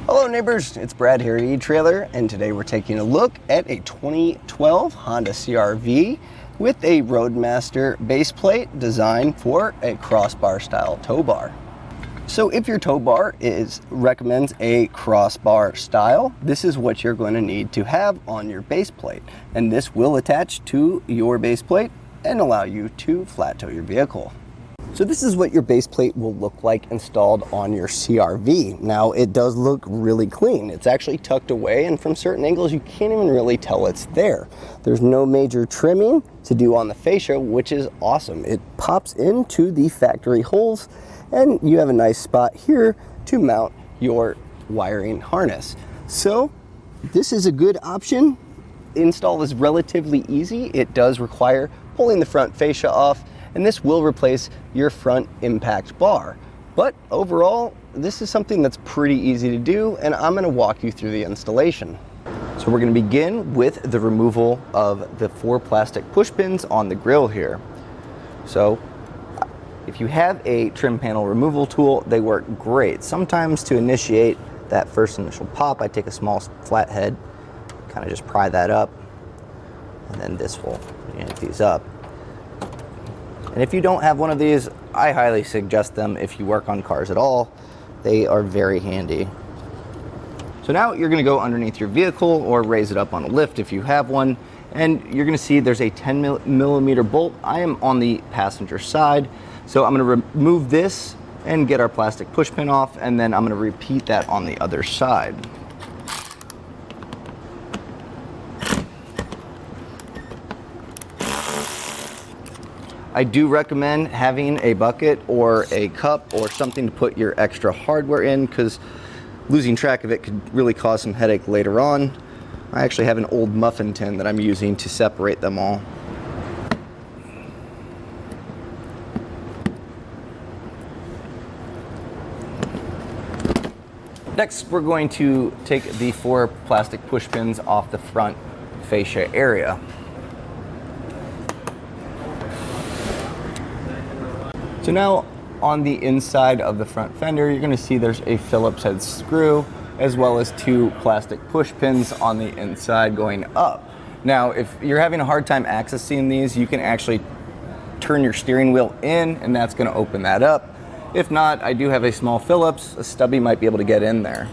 Hello neighbors, it's Brad here at eTrailer, and today we're taking a look at a 2012 Honda CRV with a Roadmaster base plate designed for a crossbar style tow bar. So if your tow bar recommends a crossbar style, this is what you're going to need to have on your base plate, and this will attach to your base plate and allow you to flat tow your vehicle. So this is what your base plate will look like installed on your CRV. Now it does look really clean. It's actually tucked away, and from certain angles you can't even really tell it's there. There's no major trimming to do on the fascia, which is awesome. It pops into the factory holes, and you have a nice spot here to mount your wiring harness. So this is a good option. Install is relatively easy. It does require pulling the front fascia off, and this will replace your front impact bar. But overall, this is something that's pretty easy to do, and I'm gonna walk you through the installation. So we're gonna begin with the removal of the 4 plastic push pins on the grill here. So if you have a trim panel removal tool, they work great. Sometimes to initiate that first initial pop, I take a small flathead, kind of just pry that up, and then this will yank these up. And if you don't have one of these, I highly suggest them if you work on cars at all. They are very handy. So now you're gonna go underneath your vehicle or raise it up on a lift if you have one, and you're gonna see there's a 10mm bolt. I am on the passenger side, so I'm gonna remove this and get our plastic push pin off, and then I'm gonna repeat that on the other side. I do recommend having a bucket or a cup or something to put your extra hardware in, because losing track of it could really cause some headache later on. I actually have an old muffin tin that I'm using to separate them all. Next, we're going to take the 4 plastic push pins off the front fascia area. So now on the inside of the front fender, you're gonna see there's a Phillips head screw as well as 2 plastic push pins on the inside going up. Now, if you're having a hard time accessing these, you can actually turn your steering wheel in, and that's gonna open that up. If not, I do have a small Phillips. A stubby might be able to get in there.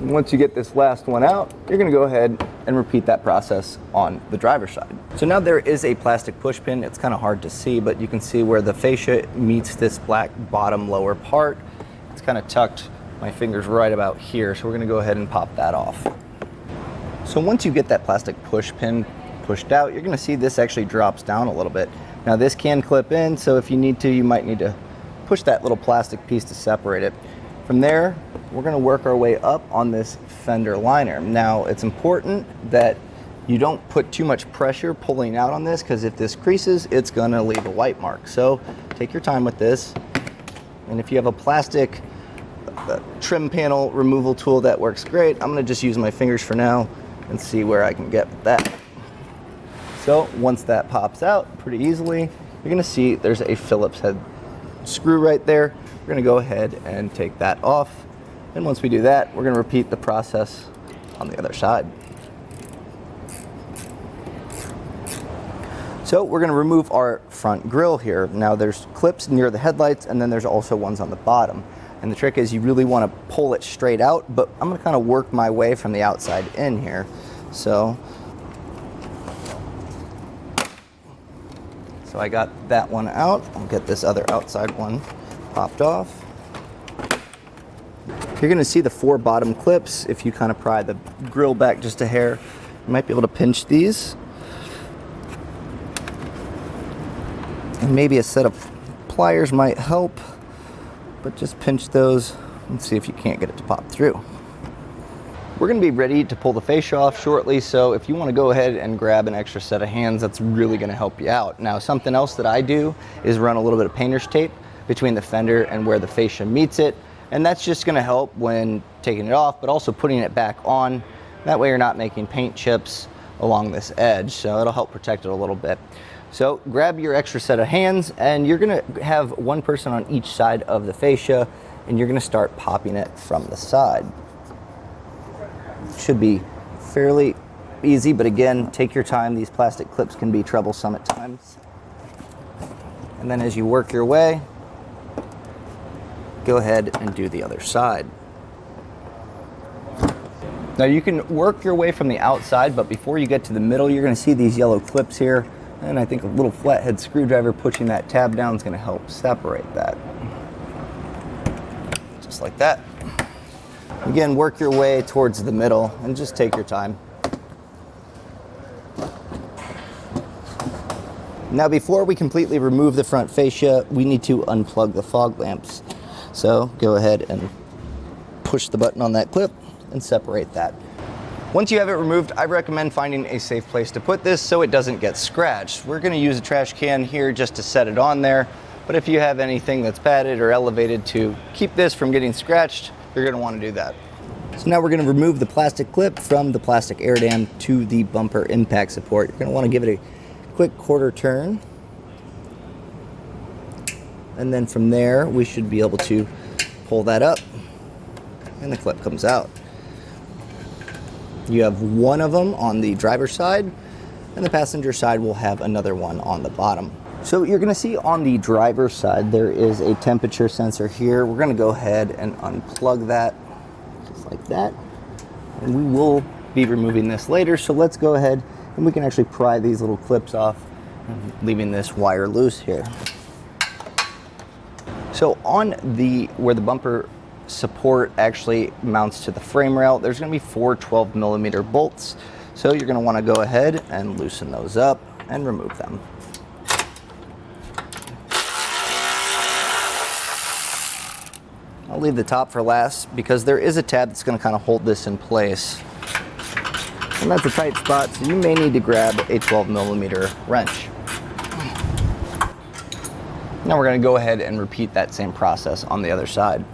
Once you get this last one out, you're gonna go ahead and repeat that process on the driver's side. So now there is a plastic push pin. It's kind of hard to see, but you can see where the fascia meets this black bottom lower part. It's kind of tucked, my finger's right about here, so we're gonna go ahead and pop that off. So once you get that plastic push pin pushed out, you're gonna see this actually drops down a little bit. Now this can clip in, so if you need to, you might need to push that little plastic piece to separate it. From there, we're gonna work our way up on this fender liner. Now, it's important that you don't put too much pressure pulling out on this, because if this creases, it's gonna leave a white mark. So take your time with this. And if you have a plastic trim panel removal tool, that works great. I'm gonna just use my fingers for now and see where I can get with that. So once that pops out pretty easily, you're gonna see there's a Phillips head screw right there. We're gonna go ahead and take that off. And once we do that, we're gonna repeat the process on the other side. So we're gonna remove our front grille here. Now there's clips near the headlights, and then there's also ones on the bottom. And the trick is you really wanna pull it straight out, but I'm gonna kind of work my way from the outside in here. So I got that one out. I'll get this other outside one popped off. You're gonna see the 4 bottom clips. If you kind of pry the grill back just a hair, you might be able to pinch these. And maybe a set of pliers might help, but just pinch those and see if you can't get it to pop through. We're gonna be ready to pull the fascia off shortly, so if you wanna go ahead and grab an extra set of hands, that's really gonna help you out. Now, something else that I do is run a little bit of painter's tape between the fender and where the fascia meets it, and that's just gonna help when taking it off, but also putting it back on. That way you're not making paint chips along this edge, so it'll help protect it a little bit. So grab your extra set of hands, and you're gonna have one person on each side of the fascia, and you're gonna start popping it from the side. Should be fairly easy, but again, take your time. These plastic clips can be troublesome at times. And then as you work your way, go ahead and do the other side. Now you can work your way from the outside, but before you get to the middle, you're gonna see these yellow clips here, and I think a little flathead screwdriver pushing that tab down is gonna help separate that. Just like that. Again, work your way towards the middle and just take your time. Now before we completely remove the front fascia, we need to unplug the fog lamps. So go ahead and push the button on that clip and separate that. Once you have it removed, I recommend finding a safe place to put this so it doesn't get scratched. We're gonna use a trash can here just to set it on there, but if you have anything that's padded or elevated to keep this from getting scratched, you're gonna wanna do that. So now we're gonna remove the plastic clip from the plastic air dam to the bumper impact support. You're gonna wanna give it a quick quarter turn. And then from there, we should be able to pull that up and the clip comes out. You have one of them on the driver's side, and the passenger side will have another one on the bottom. So you're gonna see on the driver's side, there is a temperature sensor here. We're gonna go ahead and unplug that, just like that. And we will be removing this later, so let's go ahead and we can actually pry these little clips off, leaving this wire loose here. So on where the bumper support actually mounts to the frame rail, there's going to be 4 12mm bolts. So you're going to want to go ahead and loosen those up and remove them. I'll leave the top for last because there is a tab that's going to kind of hold this in place. And that's a tight spot, so you may need to grab a 12mm wrench. Now we're going to go ahead and repeat that same process on the other side.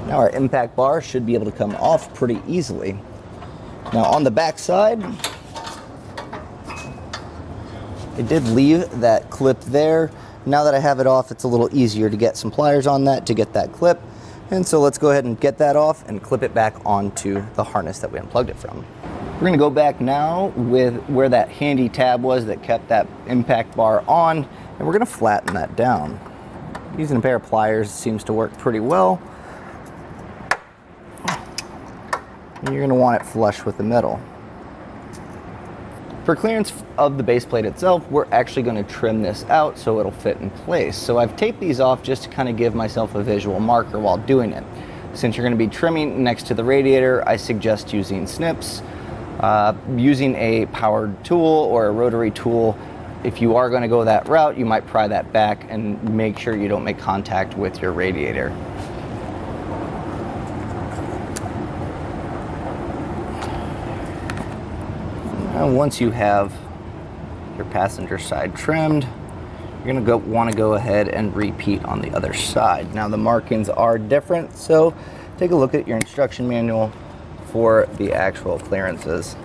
Now our impact bar should be able to come off pretty easily. Now on the back side, I did leave that clip there. Now that I have it off, it's a little easier to get some pliers on that to get that clip. And so let's go ahead and get that off and clip it back onto the harness that we unplugged it from. We're going to go back now with where that handy tab was that kept that impact bar on, and we're going to flatten that down. Using a pair of pliers seems to work pretty well. And you're going to want it flush with the middle. For clearance of the base plate itself, we're actually going to trim this out so it'll fit in place. So I've taped these off just to kind of give myself a visual marker while doing it. Since you're going to be trimming next to the radiator, I suggest using snips. Using a powered tool or a rotary tool, if you are going to go that route, you might pry that back and make sure you don't make contact with your radiator. And once you have your passenger side trimmed, you're going to want to go ahead and repeat on the other side. Now the markings are different, so take a look at your instruction manual for the actual clearances.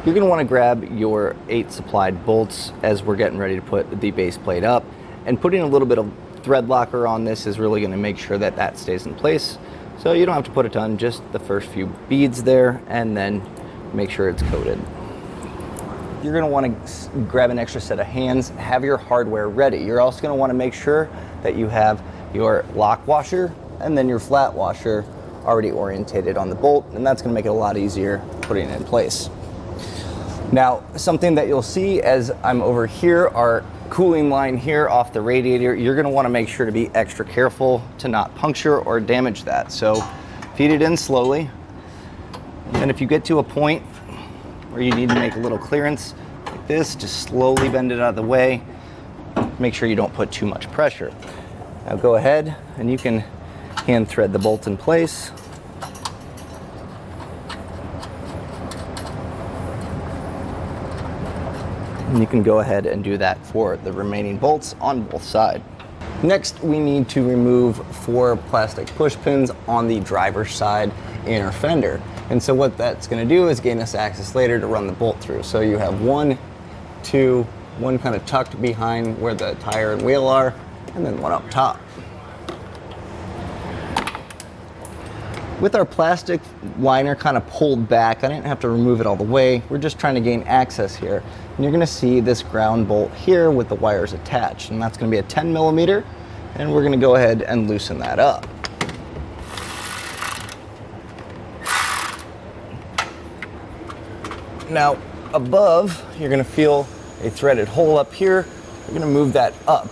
You're going to want to grab your 8 supplied bolts as we're getting ready to put the base plate up, and putting a little bit of thread locker on this is really going to make sure that that stays in place. So you don't have to put a ton, just the first few beads there, and then make sure it's coated. You're going to want to grab an extra set of hands, have your hardware ready. You're also going to want to make sure that you have your lock washer and then your flat washer already orientated on the bolt, and that's going to make it a lot easier putting it in place. Now, something that you'll see as I'm over here, our cooling line here off the radiator, you're going to want to make sure to be extra careful to not puncture or damage that. So feed it in slowly, and then if you get to a point where you need to make a little clearance like this, just slowly bend it out of the way. Make sure you don't put too much pressure. Now go ahead and you can hand thread the bolt in place. And you can go ahead and do that for the remaining bolts on both sides. Next, we need to remove 4 plastic push pins on the driver's side inner fender. And so what that's going to do is gain us access later to run the bolt through. So you have one kind of tucked behind where the tire and wheel are, and then one up top. With our plastic liner kind of pulled back, I didn't have to remove it all the way. We're just trying to gain access here. And you're going to see this ground bolt here with the wires attached, and that's going to be a 10 millimeter, and we're going to go ahead and loosen that up. Now, above, you're going to feel a threaded hole up here. We're going to move that up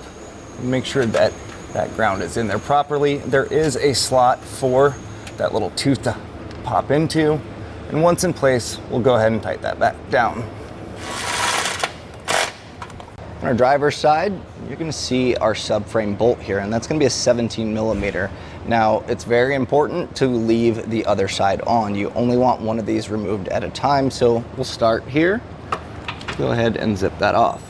and make sure that that ground is in there properly. There is a slot for that little tooth to pop into, and once in place, we'll go ahead and tighten that back down. On our driver's side, you're going to see our subframe bolt here, and that's going to be a 17 millimeter. Now, it's very important to leave the other side on. You only want one of these removed at a time, so we'll start here. Go ahead and zip that off.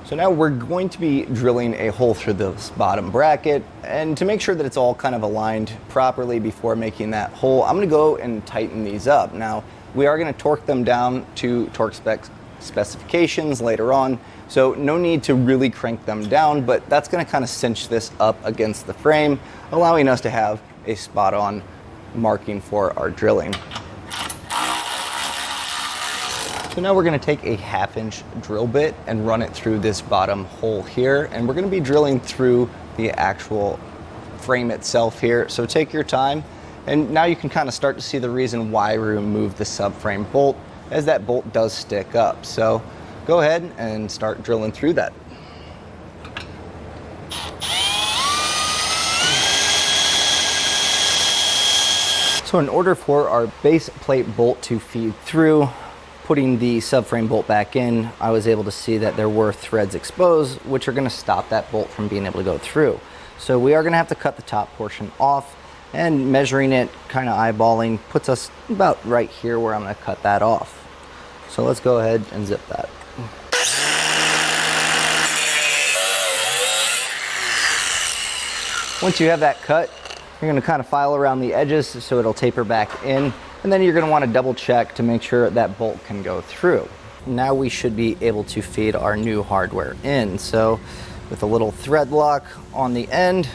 So now we're going to be drilling a hole through this bottom bracket, and to make sure that it's all kind of aligned properly before making that hole, I'm going to go and tighten these up. Now, we are going to torque them down to torque specifications later on, so no need to really crank them down, but that's going to kind of cinch this up against the frame, allowing us to have a spot-on marking for our drilling. So now we're going to take a 1/2-inch drill bit and run it through this bottom hole here, and we're going to be drilling through the actual frame itself here. So take your time, and now you can kind of start to see the reason why we removed the subframe bolt, as that bolt does stick up. So go ahead and start drilling through that. So in order for our base plate bolt to feed through, putting the subframe bolt back in, I was able to see that there were threads exposed, which are going to stop that bolt from being able to go through. So we are going to have to cut the top portion off, and measuring it, kind of eyeballing, puts us about right here where I'm going to cut that off. So let's go ahead and zip that. Once you have that cut, you're going to kind of file around the edges so it'll taper back in, and then you're going to want to double check to make sure that bolt can go through. Now we should be able to feed our new hardware in. So with a little thread lock on the end,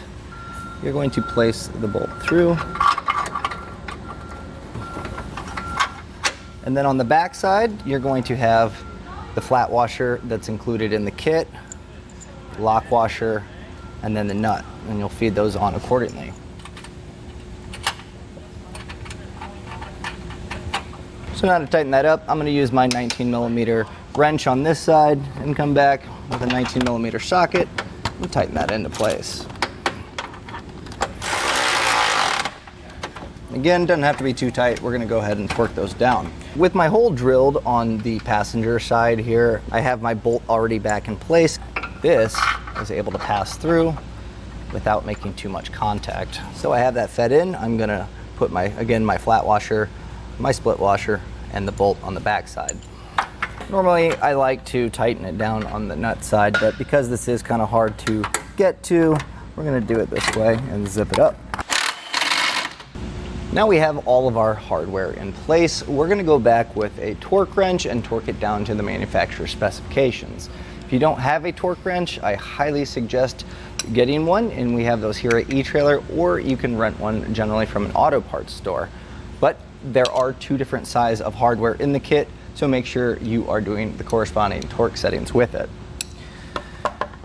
you're going to place the bolt through. And then on the back side, you're going to have the flat washer that's included in the kit, lock washer, and then the nut, and you'll feed those on accordingly. So now to tighten that up, I'm going to use my 19 millimeter wrench on this side and come back with a 19 millimeter socket and tighten that into place. Again, doesn't have to be too tight. We're going to go ahead and torque those down. With my hole drilled on the passenger side here, I have my bolt already back in place. This is able to pass through without making too much contact. So I have that fed in. I'm going to put my flat washer, my split washer, and the bolt on the back side. Normally I like to tighten it down on the nut side, but because this is kind of hard to get to, we're going to do it this way and zip it up. Now we have all of our hardware in place. We're going to go back with a torque wrench and torque it down to the manufacturer's specifications. If you don't have a torque wrench, I highly suggest getting one, and we have those here at eTrailer, or you can rent one generally from an auto parts store. But there are two different sizes of hardware in the kit, so make sure you are doing the corresponding torque settings with it.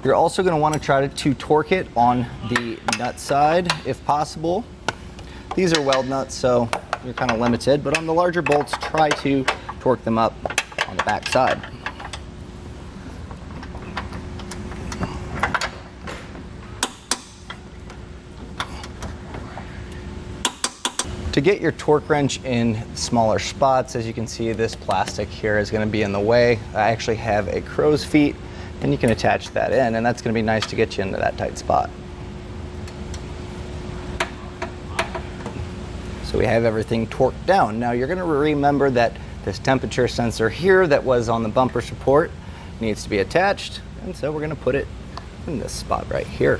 You're also going to want to try to torque it on the nut side if possible. These are weld nuts, so you're kind of limited, but on the larger bolts, try to torque them up on the back side. To get your torque wrench in smaller spots, as you can see, this plastic here is going to be in the way. I actually have a crow's feet, and you can attach that in, and that's going to be nice to get you into that tight spot. So we have everything torqued down. Now you're going to remember that this temperature sensor here that was on the bumper support needs to be attached, and so we're going to put it in this spot right here.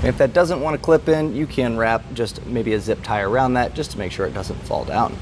And if that doesn't want to clip in, you can wrap just maybe a zip tie around that just to make sure it doesn't fall down.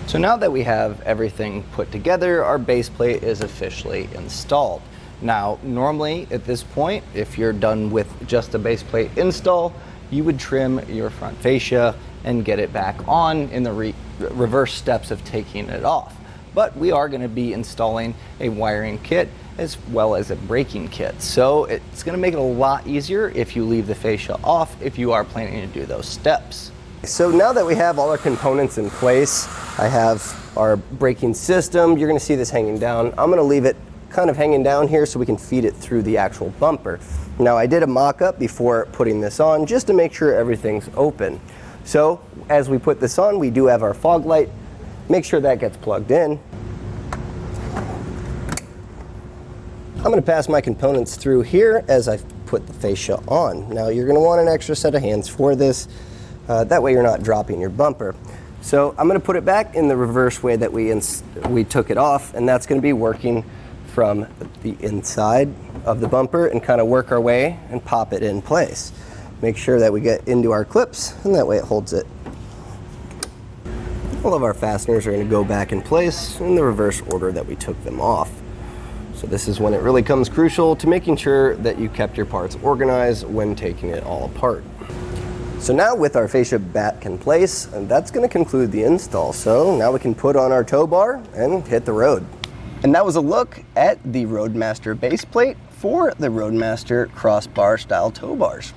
So now that we have everything put together, our base plate is officially installed. Now, normally at this point, if you're done with just a base plate install, you would trim your front fascia and get it back on in the reverse steps of taking it off. But we are going to be installing a wiring kit as well as a braking kit. So it's going to make it a lot easier if you leave the fascia off if you are planning to do those steps. So now that we have all our components in place, I have our braking system. You're going to see this hanging down. I'm going to leave it kind of hanging down here so we can feed it through the actual bumper. Now, I did a mock-up before putting this on just to make sure everything's open. So as we put this on, we do have our fog light. Make sure that gets plugged in. I'm going to pass my components through here as I put the fascia on. Now, you're going to want an extra set of hands for this. That way you're not dropping your bumper. So I'm going to put it back in the reverse way that we took it off, and that's going to be working from the inside of the bumper and kind of work our way and pop it in place. Make sure that we get into our clips, and that way it holds it. All of our fasteners are going to go back in place in the reverse order that we took them off. So this is when it really comes crucial to making sure that you kept your parts organized when taking it all apart. So now with our fascia back in place, that's going to conclude the install. So now we can put on our tow bar and hit the road. And that was a look at the Roadmaster base plate for the Roadmaster Crossbar-Style tow bars.